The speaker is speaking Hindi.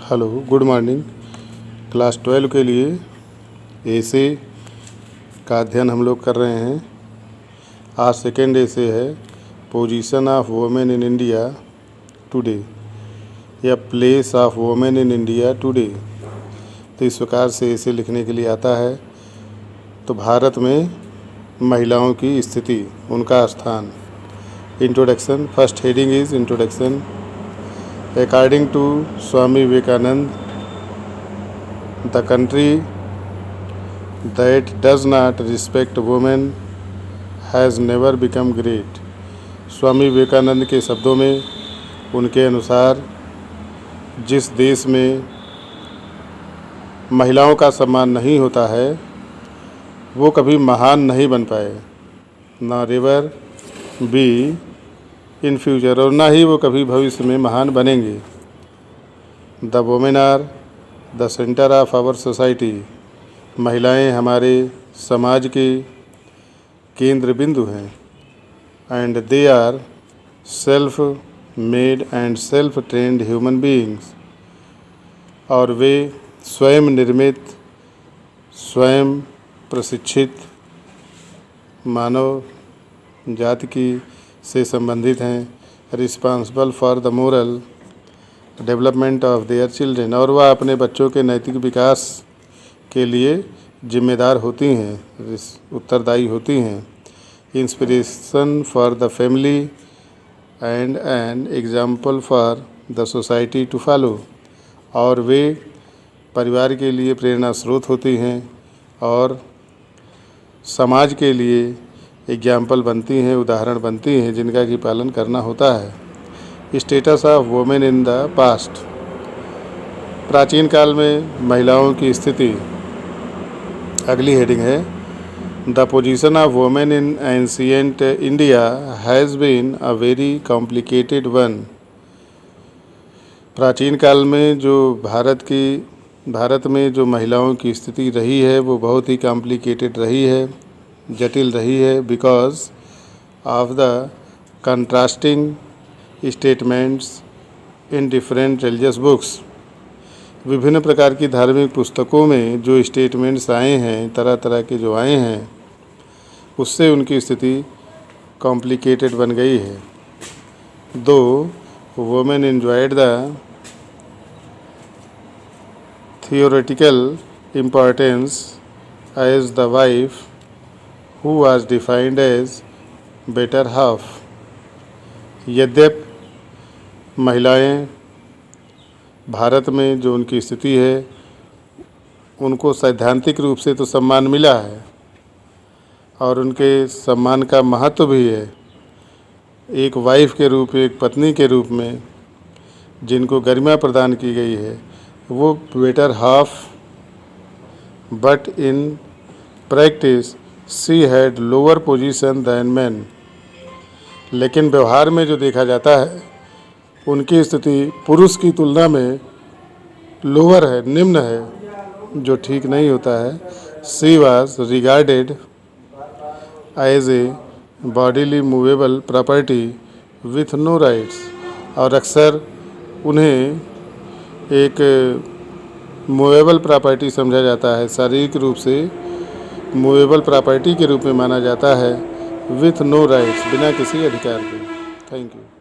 Hello, good morning. क्लास 12 के लिए एसे का अध्ययन हम लोग कर रहे हैं। आज सेकेंड एसे है position of women in India today या place of women in India today. तो इस प्रकार से एसे लिखने के लिए आता है। तो भारत में महिलाओं की स्थिति, उनका स्थान। Introduction, first heading is introduction. According to Swami Vivekananda, the country that does not respect women has never become great। Swami Vivekananda के शब्दों में, उनके अनुसार, जिस देश में महिलाओं का सम्मान नहीं होता है वो कभी महान नहीं बन पाए, not ever be in future, और ना ही वो कभी भविष्य में महान बनेंगे। The women are the centre of our society. महिलाएं हमारे समाज के केंद्र बिंदु हैं। And they are self made and self trained human beings. और वे स्वयं निर्मित, स्वयं प्रशिक्षित मानव जाति की से संबंधित हैं। Responsible for the moral development of their children, और वह अपने बच्चों के नैतिक विकास के लिए जिम्मेदार होती हैं, उत्तरदायी होती हैं। Inspiration for the family and an example for the society to follow, और वे परिवार के लिए प्रेरणा स्रोत होती हैं और समाज के लिए एग्जाम्पल बनती हैं, उदाहरण बनती हैं जिनका कि पालन करना होता है। Status of women in the past. प्राचीन काल में महिलाओं की स्थिति। अगली हेडिंग है the position of women in ancient India has been a very complicated one. प्राचीन काल में जो भारत में जो महिलाओं की स्थिति रही है वो बहुत ही कॉम्प्लिकेटेड रही है, जटिल रही है, because of the contrasting statements in different religious books. विभिन्न प्रकार की धार्मिक पुस्तकों में जो स्टेटमेंट्स आए हैं, तरह तरह के जो आए हैं, उससे उनकी स्थिति कॉम्प्लिकेटेड बन गई है। Though women enjoyed the theoretical importance as the wife who was defined as better half। यद्यपि महिलाएं भारत में जो उनकी स्थिति है उनको सैद्धांतिक रूप से तो सम्मान मिला है और उनके सम्मान का महत्व भी है, एक वाइफ के रूप, एक पत्नी के रूप में जिनको गरिमा प्रदान की गई है, वो better half, but in practice she had lower position than man. लेकिन व्यवहार में जो देखा जाता है उनकी स्थिति पुरुष की तुलना में लोअर है, निम्न है, जो ठीक नहीं होता है। She was regarded as a bodily movable property with no rights, और अक्सर उन्हें एक मूवेबल प्रॉपर्टी समझा जाता है, शारीरिक रूप से मूवेबल प्रॉपर्टी के रूप में माना जाता है, विथ नो राइट्स, बिना किसी अधिकार के। Thank you.